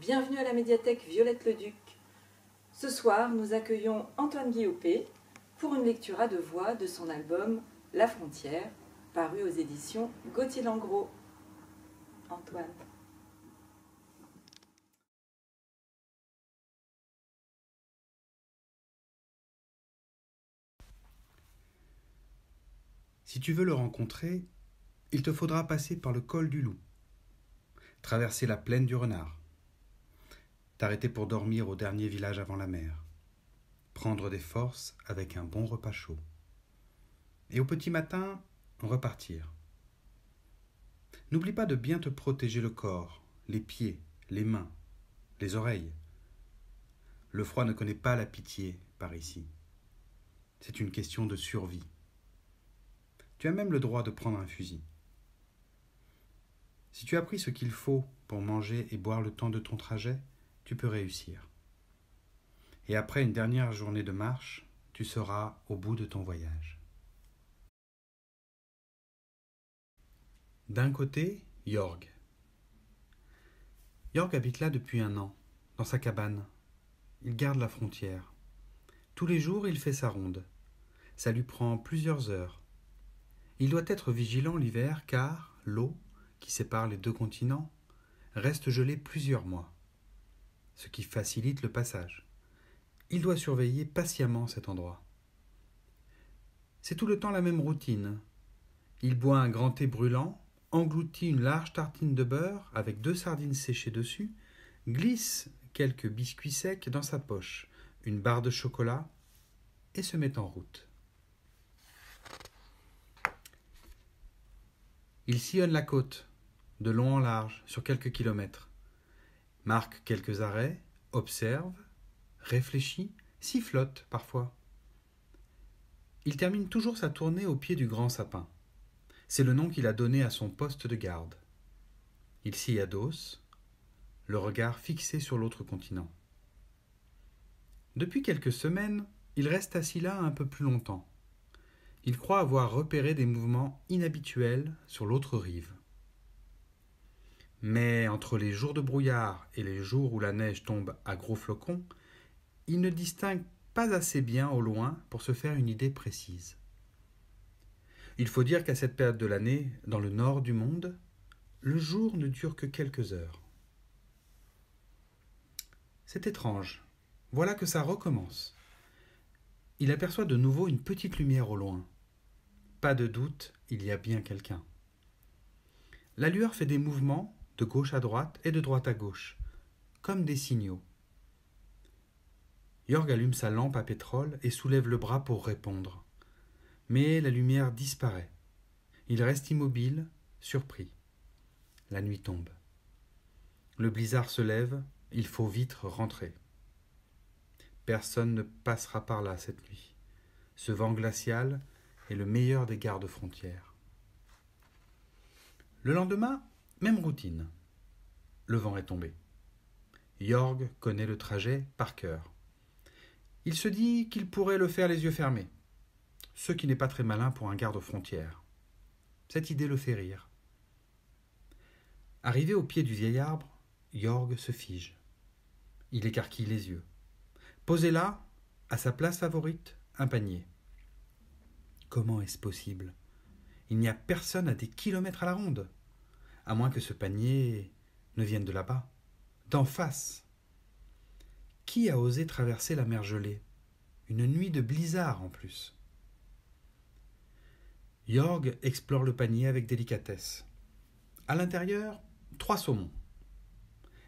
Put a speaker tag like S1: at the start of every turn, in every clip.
S1: Bienvenue à la médiathèque Violette-le-Duc. Ce soir, nous accueillons Antoine Guillaupé pour une lecture à deux voix de son album La Frontière, paru aux éditions Gauthier-Langros. Antoine.
S2: Si tu veux le rencontrer, il te faudra passer par le col du Loup, traverser la plaine du Renard, t'arrêter pour dormir au dernier village avant la mer, prendre des forces avec un bon repas chaud, et au petit matin, repartir. N'oublie pas de bien te protéger le corps, les pieds, les mains, les oreilles. Le froid ne connaît pas la pitié par ici. C'est une question de survie. Tu as même le droit de prendre un fusil. Si tu as pris ce qu'il faut pour manger et boire le temps de ton trajet, tu peux réussir. Et après une dernière journée de marche, tu seras au bout de ton voyage. D'un côté, Jorg. Jorg habite là depuis 1 an, dans sa cabane. Il garde la frontière. Tous les jours, il fait sa ronde. Ça lui prend plusieurs heures. Il doit être vigilant l'hiver car l'eau, qui sépare les 2 continents, reste gelée plusieurs mois, ce qui facilite le passage. Il doit surveiller patiemment cet endroit. C'est tout le temps la même routine. Il boit un grand thé brûlant, engloutit une large tartine de beurre avec 2 sardines séchées dessus, glisse quelques biscuits secs dans sa poche, une barre de chocolat et se met en route. Il sillonne la côte, de long en large, sur quelques kilomètres, marque quelques arrêts, observe, réfléchit, sifflote parfois. Il termine toujours sa tournée au pied du grand sapin. C'est le nom qu'il a donné à son poste de garde. Il s'y adosse, le regard fixé sur l'autre continent. Depuis quelques semaines, il reste assis là un peu plus longtemps. Il croit avoir repéré des mouvements inhabituels sur l'autre rive. Mais entre les jours de brouillard et les jours où la neige tombe à gros flocons, il ne distingue pas assez bien au loin pour se faire une idée précise. Il faut dire qu'à cette période de l'année, dans le nord du monde, le jour ne dure que quelques heures. C'est étrange. Voilà que ça recommence. Il aperçoit de nouveau une petite lumière au loin. Pas de doute, il y a bien quelqu'un. La lueur fait des mouvements de gauche à droite et de droite à gauche, comme des signaux. Jorg allume sa lampe à pétrole et soulève le bras pour répondre. Mais la lumière disparaît. Il reste immobile, surpris. La nuit tombe. Le blizzard se lève, il faut vite rentrer. Personne ne passera par là cette nuit. Ce vent glacial est le meilleur des gardes-frontières. Le lendemain, même routine. Le vent est tombé. Jorg connaît le trajet par cœur. Il se dit qu'il pourrait le faire les yeux fermés, ce qui n'est pas très malin pour un garde-frontière. Cette idée le fait rire. Arrivé au pied du vieil arbre, Jorg se fige. Il écarquille les yeux. Posé là, à sa place favorite, un panier. Comment est-ce possible ? Il n'y a personne à des kilomètres à la ronde, à moins que ce panier ne vienne de là-bas, d'en face. Qui a osé traverser la mer gelée ? Une nuit de blizzard en plus. Jorg explore le panier avec délicatesse. À l'intérieur, 3 saumons.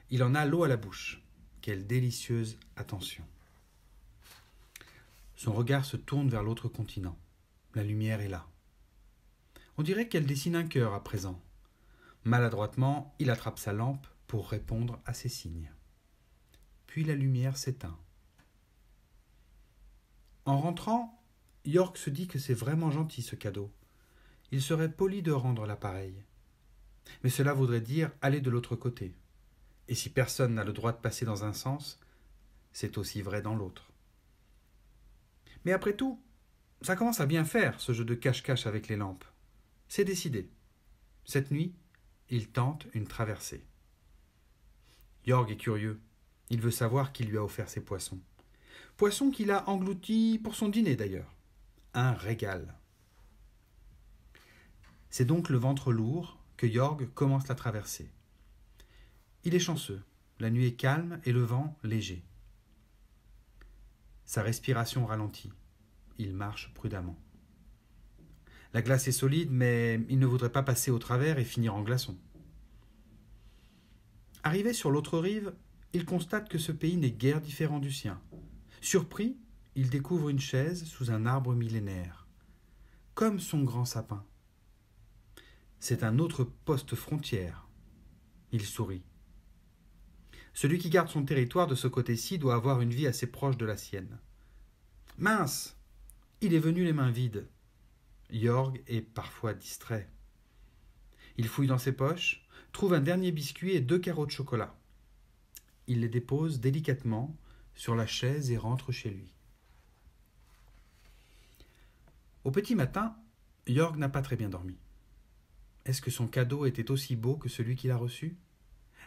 S2: Il en a l'eau à la bouche. Quelle délicieuse attention. Son regard se tourne vers l'autre continent. La lumière est là. On dirait qu'elle dessine un cœur à présent. Maladroitement, il attrape sa lampe pour répondre à ses signes. Puis la lumière s'éteint. En rentrant, Jorg se dit que c'est vraiment gentil ce cadeau. Il serait poli de rendre l'appareil. Mais cela voudrait dire aller de l'autre côté. Et si personne n'a le droit de passer dans un sens, c'est aussi vrai dans l'autre. Mais après tout, ça commence à bien faire ce jeu de cache-cache avec les lampes. C'est décidé. Cette nuit, il tente une traversée. Jorg est curieux. Il veut savoir qui lui a offert ces poissons. Poissons qu'il a engloutis pour son dîner d'ailleurs. Un régal. C'est donc le ventre lourd que Jorg commence la traversée. Il est chanceux. La nuit est calme et le vent léger. Sa respiration ralentit. Il marche prudemment. La glace est solide, mais il ne voudrait pas passer au travers et finir en glaçon. Arrivé sur l'autre rive, il constate que ce pays n'est guère différent du sien. Surpris, il découvre une chaise sous un arbre millénaire, comme son grand sapin. C'est un autre poste frontière. Il sourit. Celui qui garde son territoire de ce côté-ci doit avoir une vie assez proche de la sienne. Mince! Il est venu les mains vides. Jorg est parfois distrait. Il fouille dans ses poches, trouve un dernier biscuit et 2 carreaux de chocolat. Il les dépose délicatement sur la chaise et rentre chez lui. Au petit matin, Jorg n'a pas très bien dormi. Est-ce que son cadeau était aussi beau que celui qu'il a reçu?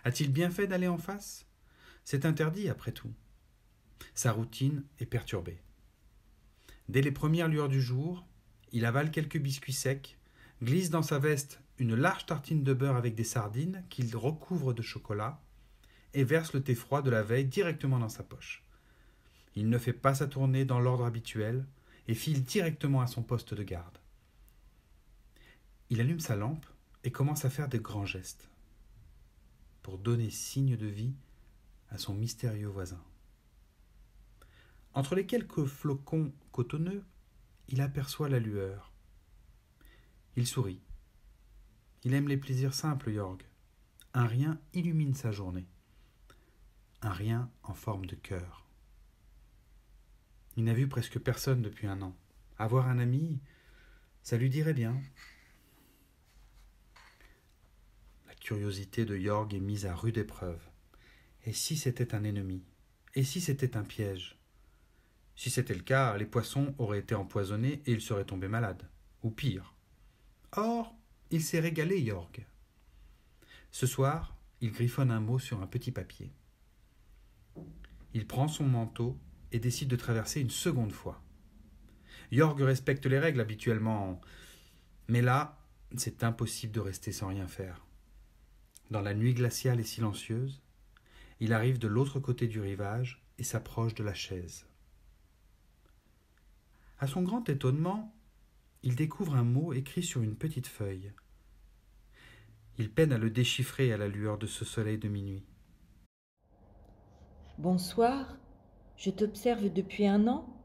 S2: A-t-il bien fait d'aller en face? C'est interdit après tout. Sa routine est perturbée. Dès les premières lueurs du jour, il avale quelques biscuits secs, glisse dans sa veste une large tartine de beurre avec des sardines qu'il recouvre de chocolat et verse le thé froid de la veille directement dans sa poche. Il ne fait pas sa tournée dans l'ordre habituel et file directement à son poste de garde. Il allume sa lampe et commence à faire de grands gestes pour donner signe de vie à son mystérieux voisin. Entre les quelques flocons cotonneux, il aperçoit la lueur. Il sourit. Il aime les plaisirs simples, Jorg. Un rien illumine sa journée. Un rien en forme de cœur. Il n'a vu presque personne depuis 1 an. Avoir un ami, ça lui dirait bien. La curiosité de Jorg est mise à rude épreuve. Et si c'était un ennemi? Et si c'était un piège? Si c'était le cas, les poissons auraient été empoisonnés et il serait tombé malade. Ou pire. Or, il s'est régalé, Jorg. Ce soir, il griffonne un mot sur un petit papier. Il prend son manteau et décide de traverser une seconde fois. Jorg respecte les règles habituellement, mais là, c'est impossible de rester sans rien faire. Dans la nuit glaciale et silencieuse, il arrive de l'autre côté du rivage et s'approche de la chaise. À son grand étonnement, il découvre un mot écrit sur une petite feuille. Il peine à le déchiffrer à la lueur de ce soleil de minuit.
S1: Bonsoir, je t'observe depuis 1 an.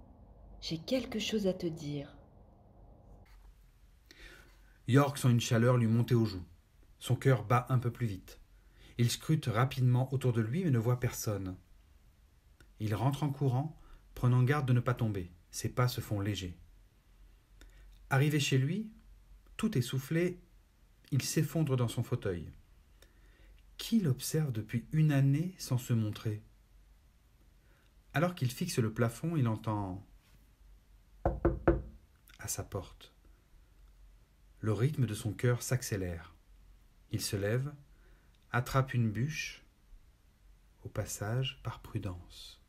S1: J'ai quelque chose à te dire.
S2: Jorg sent une chaleur lui monter aux joues. Son cœur bat un peu plus vite. Il scrute rapidement autour de lui mais ne voit personne. Il rentre en courant, prenant garde de ne pas tomber. Ses pas se font légers. Arrivé chez lui, tout essoufflé, il s'effondre dans son fauteuil. Qui l'observe depuis 1 année sans se montrer? Alors qu'il fixe le plafond, il entend à sa porte. Le rythme de son cœur s'accélère. Il se lève, attrape une bûche, au passage par prudence.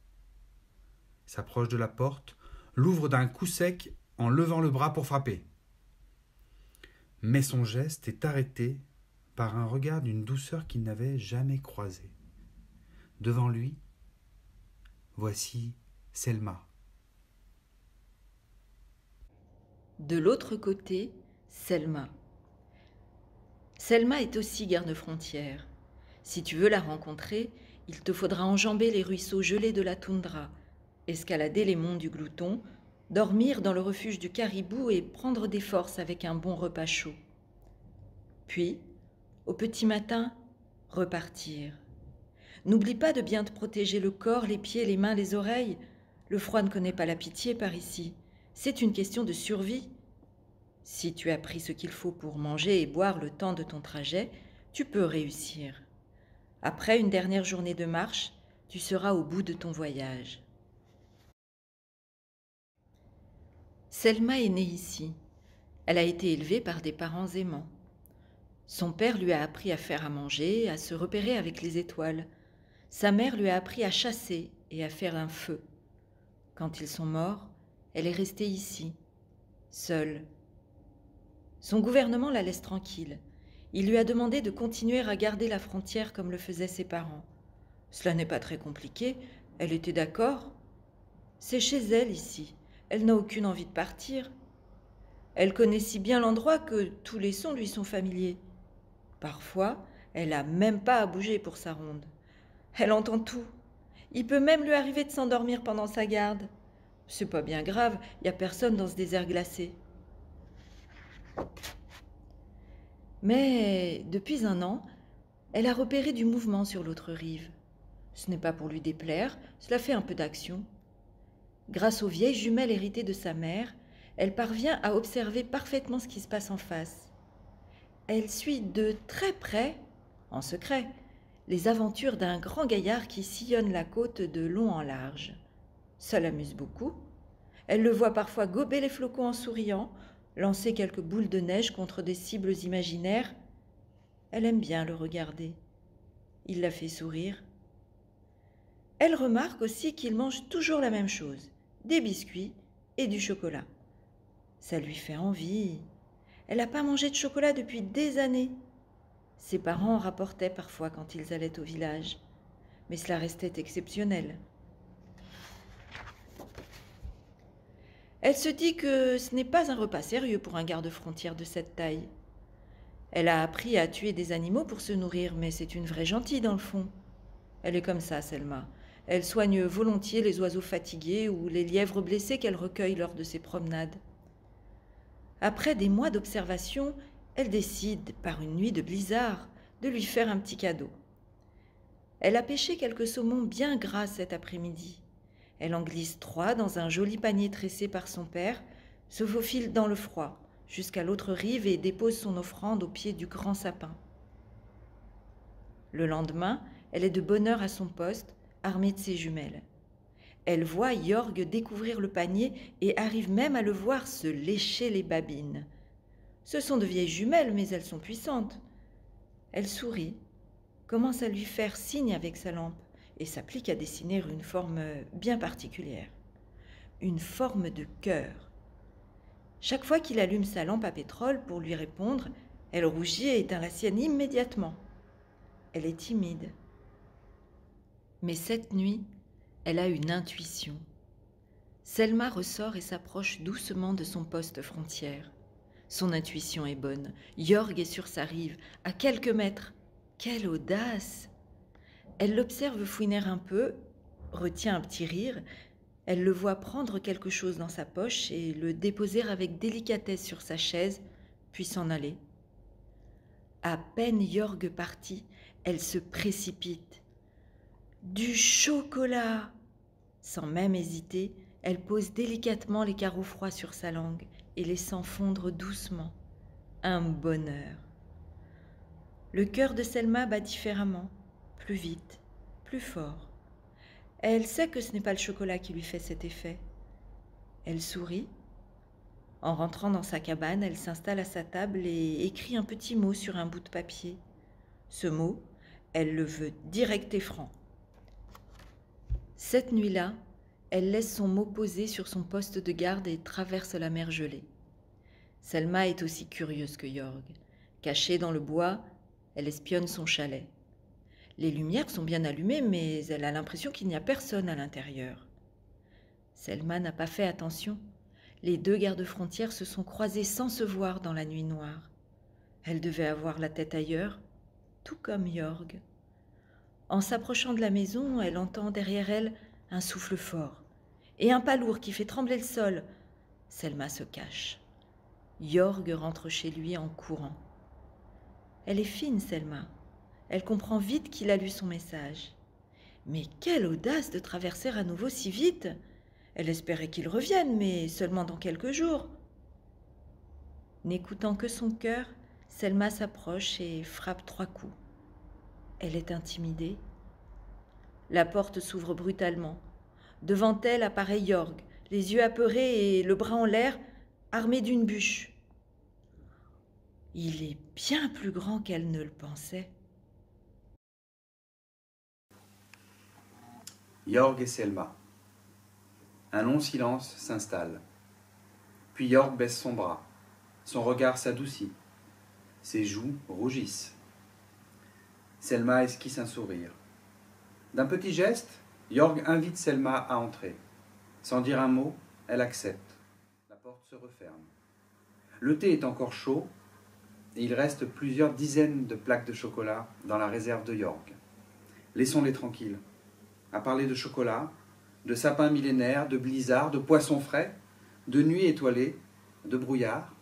S2: S'approche de la porte, l'ouvre d'un coup sec en levant le bras pour frapper. Mais son geste est arrêté par un regard d'une douceur qu'il n'avait jamais croisée. Devant lui, voici Selma.
S1: De l'autre côté, Selma. Selma est aussi garde-frontière. Si tu veux la rencontrer, il te faudra enjamber les ruisseaux gelés de la toundra, escalader les monts du Glouton, dormir dans le refuge du Caribou et prendre des forces avec un bon repas chaud. Puis, au petit matin, repartir. N'oublie pas de bien te protéger le corps, les pieds, les mains, les oreilles. Le froid ne connaît pas la pitié par ici. C'est une question de survie. Si tu as pris ce qu'il faut pour manger et boire le temps de ton trajet, tu peux réussir. Après une dernière journée de marche, tu seras au bout de ton voyage. Selma est née ici. Elle a été élevée par des parents aimants. Son père lui a appris à faire à manger, à se repérer avec les étoiles.
S3: Sa mère lui a appris à chasser et à faire un feu. Quand ils sont morts, elle est restée ici, seule. Son gouvernement la laisse tranquille. Il lui a demandé de continuer à garder la frontière comme le faisaient ses parents. Cela n'est pas très compliqué, elle était d'accord. C'est chez elle ici, elle n'a aucune envie de partir. Elle connaît si bien l'endroit que tous les sons lui sont familiers. Parfois, elle n'a même pas à bouger pour sa ronde. Elle entend tout. Il peut même lui arriver de s'endormir pendant sa garde. C'est pas bien grave, il n'y a personne dans ce désert glacé. Mais depuis un an, elle a repéré du mouvement sur l'autre rive. Ce n'est pas pour lui déplaire, cela fait un peu d'action. Grâce aux vieilles jumelles héritées de sa mère, elle parvient à observer parfaitement ce qui se passe en face. Elle suit de très près, en secret, les aventures d'un grand gaillard qui sillonne la côte de long en large. Ça l'amuse beaucoup. Elle le voit parfois gober les flocons en souriant, lancer quelques boules de neige contre des cibles imaginaires. Elle aime bien le regarder. Il la fait sourire. Elle remarque aussi qu'il mange toujours la même chose, des biscuits et du chocolat. Ça lui fait envie. Elle n'a pas mangé de chocolat depuis des années. Ses parents en rapportaient parfois quand ils allaient au village, mais cela restait exceptionnel. Elle se dit que ce n'est pas un repas sérieux pour un garde-frontière de cette taille. Elle a appris à tuer des animaux pour se nourrir, mais c'est une vraie gentille dans le fond. Elle est comme ça, Selma. Elle soigne volontiers les oiseaux fatigués ou les lièvres blessés qu'elle recueille lors de ses promenades. Après des mois d'observation, elle décide, par une nuit de blizzard, de lui faire un petit cadeau. Elle a pêché quelques saumons bien gras cet après-midi. Elle en glisse 3 dans un joli panier tressé par son père, se faufile dans le froid, jusqu'à l'autre rive et dépose son offrande au pied du grand sapin. Le lendemain, elle est de bonne heure à son poste, armée de ses jumelles. Elle voit Jorg découvrir le panier et arrive même à le voir se lécher les babines. Ce sont de vieilles jumelles, mais elles sont puissantes. Elle sourit, commence à lui faire signe avec sa lampe et s'applique à dessiner une forme bien particulière. Une forme de cœur. Chaque fois qu'il allume sa lampe à pétrole pour lui répondre, elle rougit et éteint la sienne immédiatement. Elle est timide. Mais cette nuit, elle a une intuition. Selma ressort et s'approche doucement de son poste frontière. Son intuition est bonne. Jorg est sur sa rive, à quelques mètres. Quelle audace! Elle l'observe fouiner un peu, retient un petit rire. Elle le voit prendre quelque chose dans sa poche et le déposer avec délicatesse sur sa chaise, puis s'en aller. À peine Jorg parti, elle se précipite. Du chocolat! Sans même hésiter, elle pose délicatement les carreaux froids sur sa langue et les sent fondre doucement. Un bonheur. Le cœur de Selma bat différemment, plus vite, plus fort. Elle sait que ce n'est pas le chocolat qui lui fait cet effet. Elle sourit. En rentrant dans sa cabane, elle s'installe à sa table et écrit un petit mot sur un bout de papier. Ce mot, elle le veut direct et franc. Cette nuit-là, elle laisse son mot posé sur son poste de garde et traverse la mer gelée. Selma est aussi curieuse que Jorg. Cachée dans le bois, elle espionne son chalet. Les lumières sont bien allumées, mais elle a l'impression qu'il n'y a personne à l'intérieur. Selma n'a pas fait attention. Les 2 gardes-frontières se sont croisés sans se voir dans la nuit noire. Elle devait avoir la tête ailleurs, tout comme Jorg. En s'approchant de la maison, elle entend derrière elle un souffle fort et un pas lourd qui fait trembler le sol. Selma se cache. Jorg rentre chez lui en courant. Elle est fine, Selma. Elle comprend vite qu'il a lu son message. Mais quelle audace de traverser à nouveau si vite! Elle espérait qu'il revienne, mais seulement dans quelques jours. N'écoutant que son cœur, Selma s'approche et frappe 3 coups. Elle est intimidée. La porte s'ouvre brutalement. Devant elle apparaît Jorg, les yeux apeurés et le bras en l'air, armé d'une bûche. Il est bien plus grand qu'elle ne le pensait.
S2: Jorg et Selma. Un long silence s'installe. Puis Jorg baisse son bras. Son regard s'adoucit. Ses joues rougissent. Selma esquisse un sourire. D'un petit geste, Jorg invite Selma à entrer. Sans dire un mot, elle accepte. La porte se referme. Le thé est encore chaud et il reste plusieurs dizaines de plaques de chocolat dans la réserve de Jorg. Laissons-les tranquilles. À parler de chocolat, de sapins millénaires, de blizzards, de poissons frais, de nuits étoilées, de brouillard,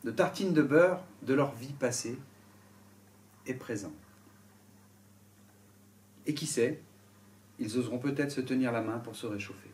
S2: de tartines de beurre, de leur vie passée et présent. Et qui sait, ils oseront peut-être se tenir la main pour se réchauffer.